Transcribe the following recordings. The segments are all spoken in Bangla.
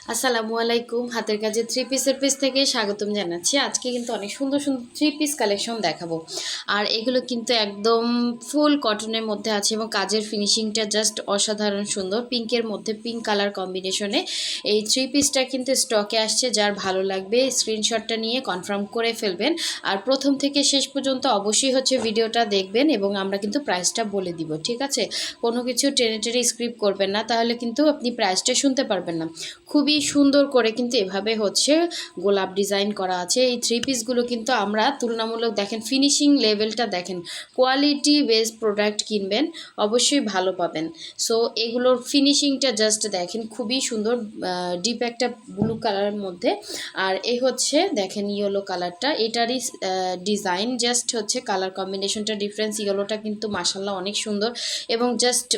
আসসালামু আলাইকুম। হাতের কাজে থ্রি পিসের পেজ থেকে স্বাগতম জানাচ্ছি। আজকে কিন্তু অনেক সুন্দর সুন্দর থ্রি পিস কালেকশন দেখাবো। আর এগুলো কিন্তু একদম ফুল কটনের মধ্যে আছে এবং কাজের ফিনিশিংটা জাস্ট অসাধারণ সুন্দর। পিঙ্কের মধ্যে পিঙ্ক কালার কম্বিনেশনে এই থ্রি পিসটা কিন্তু স্টকে আসছে। যার ভালো লাগবে স্ক্রিনশটটা নিয়ে কনফার্ম করে ফেলবেন। আর প্রথম থেকে শেষ পর্যন্ত অবশ্যই ভিডিওটা দেখবেন এবং আমরা কিন্তু প্রাইসটা বলে দিব, ঠিক আছে? কোনো কিছু টেনে টেনে স্ক্রিপ্ট করবেন না, তাহলে কিন্তু আপনি প্রাইসটা শুনতে পারবেন না। খুবই সুন্দর করে কিন্তু এভাবে গোলাপ ডিজাইন করা আছে। এই থ্রি পিসগুলো কিন্তু আমরা তুলনামূলক দেখেন ফিনিশিং লেভেলটা দেখেন, কোয়ালিটি বেস প্রোডাক্ট কিনবেন অবশ্যই ভালো পাবেন। সো এগুলোর ফিনিশিংটা জাস্ট দেখেন, খুবই সুন্দর, ডিপ একটা ব্লু কালারের মধ্যে। আর এই দেখেন ইয়েলো কালারটা, এটারই ডিজাইন জাস্ট কালার কম্বিনেশনটা ডিফারেন্স। ইয়েলোটা কিন্তু মাশাল্লাহ অনেক সুন্দর এবং জাস্ট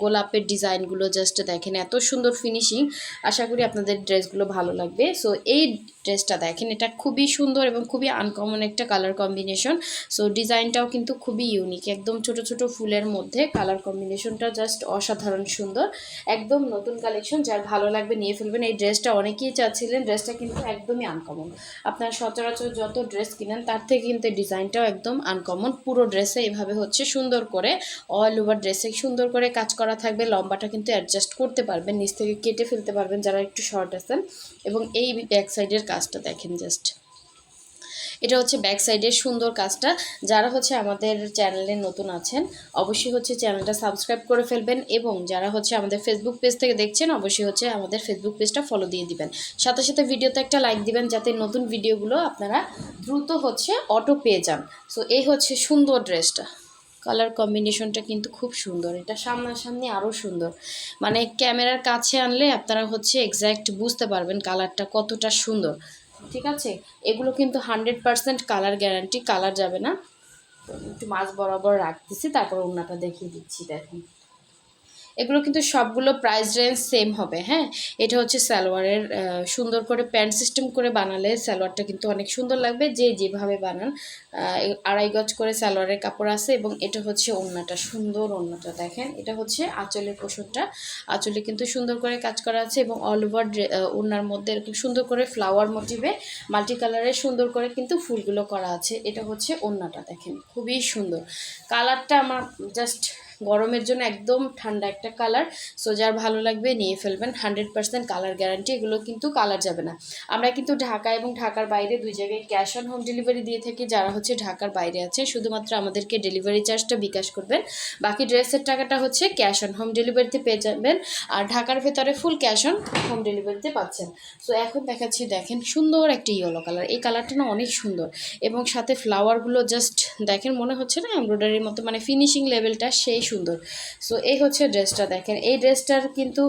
গোলাপের ডিজাইনগুলো জাস্ট দেখেন এত সুন্দর ফিনিশিং। আশা করি আপনাদের ড্রেসগুলো ভালো লাগবে। সো এই ড্রেসটা দেখেন, এটা খুবই সুন্দর এবং খুবই আনকমন একটা কালার কম্বিনেশন। সো ডিজাইনটাও কিন্তু খুবই ইউনিক, একদম ছোট ছোট ফুলের মধ্যে কালার কম্বিনেশনটা জাস্ট অসাধারণ সুন্দর। একদম নতুন কালেকশন, যার ভালো লাগবে নিয়ে ফেলবেন। এই ড্রেসটা অনেকেই চাচ্ছিলেন, ড্রেসটা কিন্তু একদমই আনকমন। আপনারা সচরাচর যত ড্রেস কিনেন তার থেকে কিন্তু ডিজাইনটাও একদম আনকমন। পুরো ড্রেসে এভাবে সুন্দর করে অল ওভার ড্রেসে সুন্দর করে কাজ করা থাকবে। লম্বাটা কিন্তু অ্যাডজাস্ট করতে পারবেন, নিচ থেকে কেটে ফেলতে পারবেন যারা একটু শর্ট আছেন। এবং এই ব্যাক সাইডের কাজটা দেখেন, জাস্ট এটা ব্যাক সাইডের সুন্দর কাজটা। যারা আমাদের চ্যানেলে নতুন আছেন অবশ্যই চ্যানেলটা সাবস্ক্রাইব করে ফেলবেন এবং যারা আমাদের ফেসবুক পেজ থেকে দেখছেন অবশ্যই আমাদের ফেসবুক পেজটা ফলো দিয়ে দিবেন। সাথে সাথে ভিডিওতে একটা লাইক দিবেন যাতে নতুন ভিডিওগুলো আপনারা দ্রুত অটো পেয়ে যান। সো এই সুন্দর ড্রেসটা, কালার কম্বিনেশনটা কিন্তু খুব সুন্দর। এটা সামনাসামনি আরও সুন্দর, মানে ক্যামেরার কাছে আনলে আপনারা এক্স্যাক্ট বুঝতে পারবেন কালারটা কতটা সুন্দর, ঠিক আছে? এগুলো কিন্তু 100% কালার গ্যারান্টি, কালার যাবে না। একটু মাছ বরাবর রাখতেছি, তারপর ওড়নাটা দেখিয়ে দিচ্ছি। দেখেন এগুলো কিন্তু সবগুলো প্রাইস রেঞ্জ সেম হবে। হ্যাঁ, এটা সালোয়ারের সুন্দর করে প্যান্ট সিস্টেম করে বানালে সালোয়ারটা কিন্তু অনেক সুন্দর লাগবে, যে যেভাবে বানান। 2.5 গজ করে সালোয়ারের কাপড় আছে এবং এটা ওড়নাটা, সুন্দর ওড়নাটা দেখেন। এটা আঁচলের পোষণটা, আঁচলে কিন্তু সুন্দর করে কাজ করা আছে এবং অল ওভার ওড়নার মধ্যে এরকম সুন্দর করে ফ্লাওয়ার মোটিভে মাল্টি কালারের সুন্দর করে কিন্তু ফুলগুলো করা আছে। এটা ওড়নাটা দেখেন, খুবই সুন্দর। কালারটা আমার জাস্ট গরমের জন্য একদম ঠান্ডা একটা কালার। সো যার ভালো লাগবে নিয়ে ফেলবেন, 100% কালার গ্যারান্টি। এগুলো কিন্তু কালার যাবে না। আমরা কিন্তু ঢাকা এবং ঢাকার বাইরে দুই জায়গায় ক্যাশ অন হোম ডেলিভারি দিয়ে থাকি। যারা ঢাকার বাইরে আছে শুধুমাত্র আমাদেরকে ডেলিভারি চার্জটা বিকাশ করবেন, বাকি ড্রেসের টাকাটা ক্যাশ অন হোম ডেলিভারিতে পেয়ে যাবেন। আর ঢাকার ভেতরে ফুল ক্যাশ অন হোম ডেলিভারিতে পাচ্ছেন। সো এখন দেখাচ্ছি, দেখেন সুন্দর একটা ইয়েলো কালার। এই কালারটা না অনেক সুন্দর এবং সাথে ফ্লাওয়ারগুলো জাস্ট দেখেন, মনে হচ্ছে না এমব্রয়ডারির মতো, মানে ফিনিশিং লেভেলটা সেই সুন্দর। সো এই ড্রেসটা দেখেন। এই ড্রেসটার কিন্তু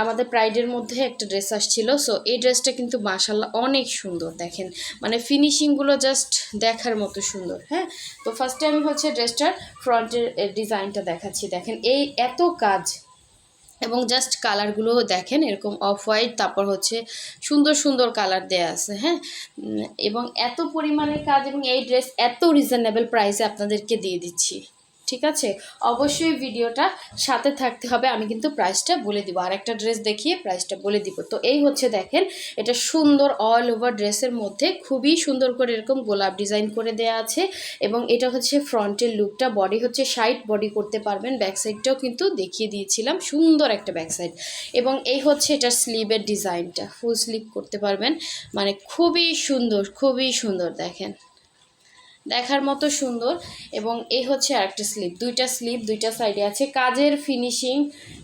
আমাদের প্রাইডের মধ্যে একটা ড্রেস আসছিল। সো এই ড্রেসটা কিন্তু মাশাল্লাহ অনেক সুন্দর, দেখেন মানে ফিনিশিংগুলো জাস্ট দেখার মতো সুন্দর। হ্যাঁ, তো ফার্স্টে আমি ড্রেসটার ফ্রন্টের ডিজাইনটা দেখাচ্ছি। দেখেন এই এত কাজ এবং জাস্ট কালারগুলো দেখেন, এরকম অফ হোয়াইট, তারপর সুন্দর সুন্দর কালার দেয়া আছে। হ্যাঁ, এবং এত পরিমাণে কাজ এবং এই ড্রেস এত রিজনেবল প্রাইসে আপনাদেরকে দিয়ে দিচ্ছি, ঠিক আছে? অবশ্যই ভিডিওটা সাথে থাকতে হবে, আমি কিন্তু প্রাইসটা বলে দিব। আর একটা ড্রেস দেখিয়ে প্রাইসটা বলে দিব। তো এই দেখেন, এটা সুন্দর অল ওভার ড্রেসের মধ্যে খুবই সুন্দর করে এরকম গোলাপ ডিজাইন করে দেয়া আছে এবং এটা ফ্রন্টের লুকটা। বডি সাইড বডি করতে পারবেন, ব্যাক সাইডটাও কিন্তু দেখিয়ে দিয়েছিলাম, সুন্দর একটা ব্যাক সাইড। এবং এই এটা স্লিভের ডিজাইনটা, ফুল স্লিভ করতে পারবেন, মানে খুবই সুন্দর, খুবই সুন্দর। দেখেন দেখার মতো সুন্দর। এবং এই আরেকটা স্লিভ, দুইটা স্লিভ দুইটা সাইডে আছে। কাজের ফিনিশিং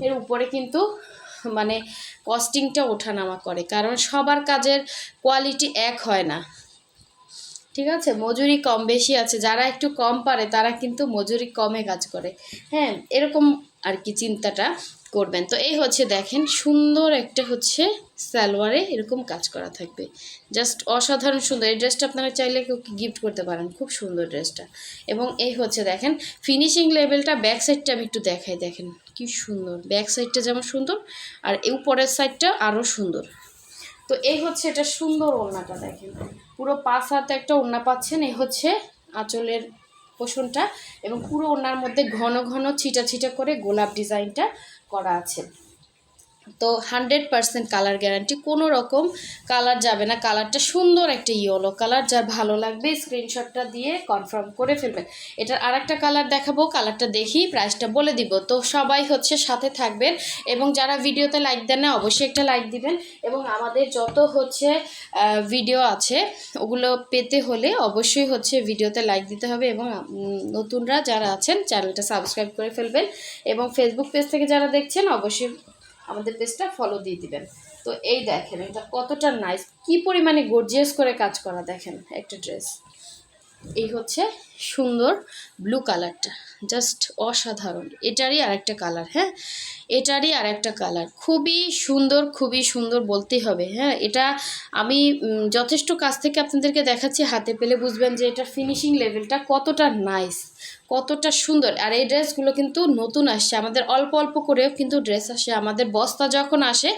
এর উপরে কিন্তু মানে কস্টিংটা ওঠানামা করে, কারণ সবার কাজের কোয়ালিটি এক হয় না, ঠিক আছে? মজুরি কম বেশি আছে, যারা একটু কম পারে তারা কিন্তু মজুরি কমে কাজ করে। হ্যাঁ, এরকম আর কি চিন্তাটা করবেন। তো এই দেখেন সুন্দর একটা সালোয়ারে এরকম কাজ করা থাকবে, জাস্ট অসাধারণ সুন্দর। এই ড্রেসটা আপনারা চাইলে কেউ গিফট করতে পারেন, খুব সুন্দর ড্রেসটা। এবং এই দেখেন ফিনিশিং লেভেলটা। ব্যাক সাইডটা আমি একটু দেখাই, দেখেন কি সুন্দর। ব্যাক সাইডটা যেমন সুন্দর আর এই উপরের সাইডটা আরও সুন্দর। তো এই এটা সুন্দর ওড়নাটা দেখেন, পুরো 5 হাতে একটা ওড়না পাচ্ছেন। এই আঁচলের পোষণটা এবং পুরো ওড়নার মধ্যে ঘন ঘন ছিটা ছিটা করে গোলাপ ডিজাইনটা করা আছে। তো 100% কালার গ্যারান্টি, কোনো রকম কালার যাবে না। কালারটা সুন্দর একটা ইয়েলো কালার, যার ভালো লাগবে স্ক্রিনশটটা দিয়ে কনফার্ম করে ফেলবেন। এটার আরেকটা কালার দেখাবো, কালারটা দেখি প্রাইসটা বলে দিব। তো সবাই হচ্ছে সাথে থাকবেন, এবং যারা ভিডিওতে লাইক দেন না অবশ্যই একটা লাইক দিবেন, এবং আমাদের যত হচ্ছে ভিডিও আছে ওগুলো পেতে হলে অবশ্যই হচ্ছে ভিডিওতে লাইক দিতে হবে, এবং নতুনরা যারা আছেন চ্যানেলটা সাবস্ক্রাইব করে ফেলবেন, এবং ফেসবুক পেজ থেকে যারা দেখছেন অবশ্যই আমাদের পেজটা ফলো দিয়ে দিবেন। তো এই দেখেন এটা কতটা নাইস, কি পরিমাণে গর্জিয়াস করে কাজ করা, দেখেন একটা ড্রেস। এই হচ্ছে সুন্দর ব্লু কালারটা, জাস্ট অসাধারণ। এটারই আরেকটা কালার, হ্যাঁ এটারই আরেকটা কালার, খুবই সুন্দর বলতেই হবে। হ্যাঁ এটা আমি যথেষ্ট কাছ থেকে আপনাদেরকে দেখাচ্ছি, হাতে পেলে বুঝবেন যে এটার ফিনিশিং লেভেলটা কতটা নাইস, কতটা সুন্দর। আর এই ড্রেসগুলো কিন্তু নতুন আসছে, আমাদের অল্প অল্প করেও কিন্তু ড্রেস আসে, আমাদের বস্তা যখন আসে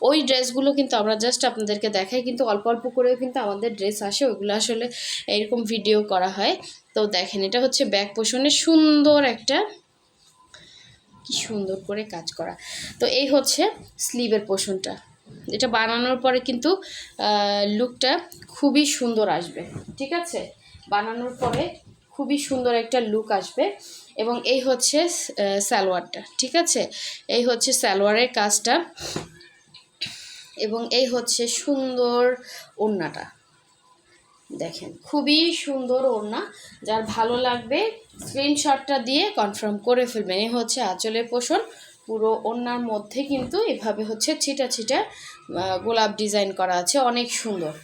ওই ড্রেসগুলো কিন্তু আমরা জাস্ট আপনাদেরকে দেখাই, কিন্তু অল্প অল্প করেও কিন্তু আমাদের ড্রেস আসে, ওইগুলো আসলে এরকম ভিডিও করা হয়। তো দেখেন এটা হচ্ছে ব্যাক পোর্শনে সুন্দর একটা, কি সুন্দর করে কাজ করা। তো এই হচ্ছে স্লিভের পোর্শনটা, এটা বানানোর পরে কিন্তু লুকটা খুবই সুন্দর আসবে, ঠিক আছে, বানানোর পরে খুবই সুন্দর একটা লুক আসবে। এবং এই হচ্ছে সালোয়ারটা, ঠিক আছে, এই হচ্ছে সালোয়ারের কাজটা, এবং এই হচ্ছে সুন্দর ওড়নাটা, দেখেন খুবই সুন্দর ওড়না। যার ভালো লাগবে স্ক্রিনশটটা দিয়ে কনফার্ম করে ফেলবেন। এই হচ্ছে আঁচলের পোর্শন, পুরো ওড়নার মধ্যে কিন্তু এভাবে হচ্ছে ছিটা ছিটা গোলাপ ডিজাইন করা আছে, অনেক সুন্দর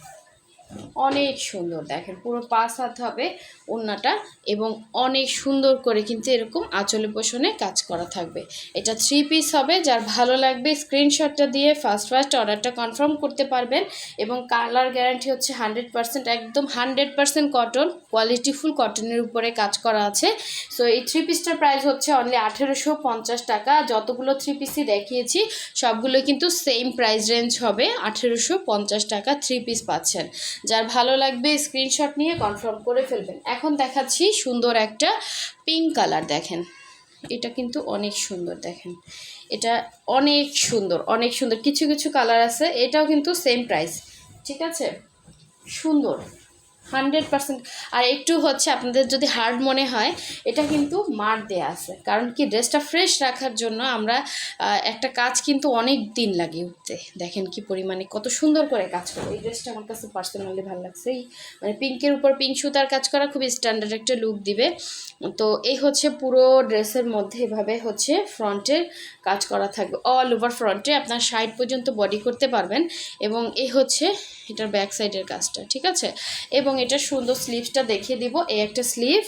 অনেক সুন্দর। দেখেন পুরো 5 হাত হবে ওড়নাটা, এবং অনেক সুন্দর করে কিন্তু এরকম আঁচলে পোষণে কাজ করা থাকবে। এটা 3 পিস হবে, যার ভালো লাগবে স্ক্রিনশটটা দিয়ে ফার্স্ট অর্ডারটা কনফার্ম করতে পারবেন। এবং কালার গ্যারান্টি হচ্ছে 100%, একদম 100% কটন, কোয়ালিটিফুল কটনের উপরে কাজ করা আছে। সো এই 3 পিসটার প্রাইস হচ্ছে অনলি 1850 টাকা। যতগুলো 3 পিসই দেখিয়েছি সবগুলো কিন্তু সেম প্রাইস রেঞ্জ হবে, 1850 টাকা 3 পিস পাচ্ছেন। যার ভালো লাগবে স্ক্রিনশট নিয়ে কনফার্ম করে ফেলবেন। এখন দেখাচ্ছি সুন্দর একটা পিঙ্ক কালার, দেখেন এটা কিন্তু অনেক সুন্দর, দেখেন এটা অনেক সুন্দর অনেক সুন্দর। কিছু কিছু কালার আছে, এটাও কিন্তু সেম প্রাইস, ঠিক আছে, সুন্দর 100%। আর একটু হচ্ছে আপনাদের যদি হার্ড মনে হয়, এটা কিন্তু মার দেয়া আছে, কারণ কি ড্রেসটা ফ্রেশ রাখার জন্য আমরা একটা কাজ কিন্তু অনেক দিন লাগে উঠতে। দেখেন কি পরিমাণে কত সুন্দর করে কাজ করে, এই ড্রেসটা আমার কাছে পার্সোনালি ভালো লাগছে। এই মানে পিঙ্কের উপর পিঙ্ক সুতার কাজ করা খুবই স্ট্যান্ডার্ড একটা লুক দিবে। তো এই হচ্ছে পুরো ড্রেসের মধ্যে এভাবে হচ্ছে ফ্রন্টের কাজ করা থাকবে, অল ওভার ফ্রন্টে আপনার সাইড পর্যন্ত বডি করতে পারবেন। এবং এই হচ্ছে এটার ব্যাক সাইডের কাজটা, ঠিক আছে। এবং এটা সুন্দর স্লিভসটা দেখিয়ে দিব, এই একটা স্লিভ,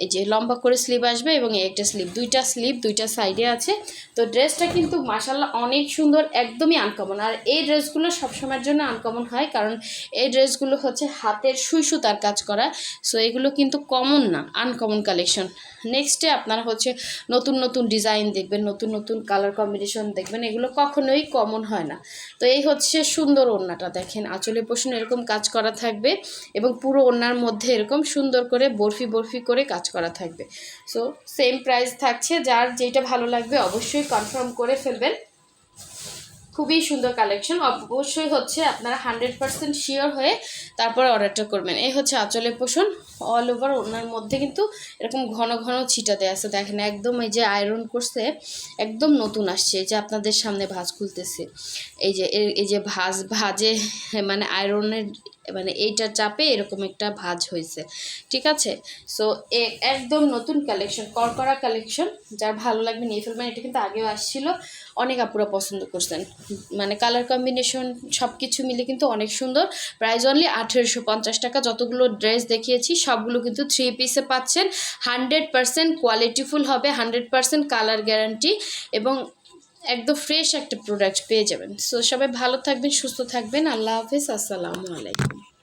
এই যে লম্বা করে স্লিভ আসবে, এবং এই একটা স্লিভ, দুইটা স্লিভ দুইটা সাইডে আছে। তো ড্রেসটা কিন্তু মাশাআল্লাহ অনেক সুন্দর, একদমই আনকমন। আর এই ড্রেসগুলো সবসময়ের জন্য আনকমন হয়, কারণ এই ড্রেসগুলো হচ্ছে হাতের সুই সুতার কাজ করা। সো এগুলো কিন্তু কমন না, আনকমন কালেকশন। নেক্সটে আপনারা হচ্ছে নতুন নতুন ডিজাইন দেখবেন, নতুন নতুন কালার কম্বিনেশন দেখবেন, এগুলো কখনোই কমন হয় না। তো এই হচ্ছে সুন্দর ওড়নাটা, দেখেন আঁচলে পোষণ এরকম কাজ করা থাকবে, এবং পুরো ওড়নার মধ্যে এরকম সুন্দর করে বরফি বরফি করে কাজ করা থাকবে। সো সেম প্রাইস থাকছে, যার যেটা ভালো লাগবে অবশ্যই কনফার্ম করে ফেলবেন। খুবই সুন্দর কালেকশন, অবশ্যই হচ্ছে আপনারা 100% শিওর হয়ে তারপরে অর্ডারটা করবেন। এই হচ্ছে আঁচলের পোষণ, অল ওভার ওনার মধ্যে কিন্তু এরকম ঘন ঘন ছিটা দেওয়া আছে, দেখেন একদম এই যে আয়রন করছে, একদম নতুন আসছে। এই যে আপনাদের সামনে ভাঁজ খুলতেছে, এই যে ভাজে মানে আয়রনের মানে এইটা চাপে এরকম একটা ভাঁজ হয়েছে, ঠিক আছে। সো একদম নতুন কালেকশন, করকরা কালেকশন, যার ভালো লাগবে নিয়ে ফেলবেন। এটা কিন্তু আগেও আসছিল, অনেক আপুরা পছন্দ করছেন, মানে কালার কম্বিনেশন সব কিছু মিলে কিন্তু অনেক সুন্দর। প্রাইস অনলি 1850 টাকা। যতগুলো ড্রেস দেখিয়েছি সবগুলো কিন্তু 3 পিসে পাচ্ছেন, 100% কোয়ালিটিফুল হবে, 100% কালার গ্যারান্টি, এবং একদম ফ্রেশ একটা প্রোডাক্ট পেয়ে যাবেন। সো সবাই ভালো থাকবেন, সুস্থ থাকবেন, আল্লাহ হাফেজ, আসসালামু আলাইকুম।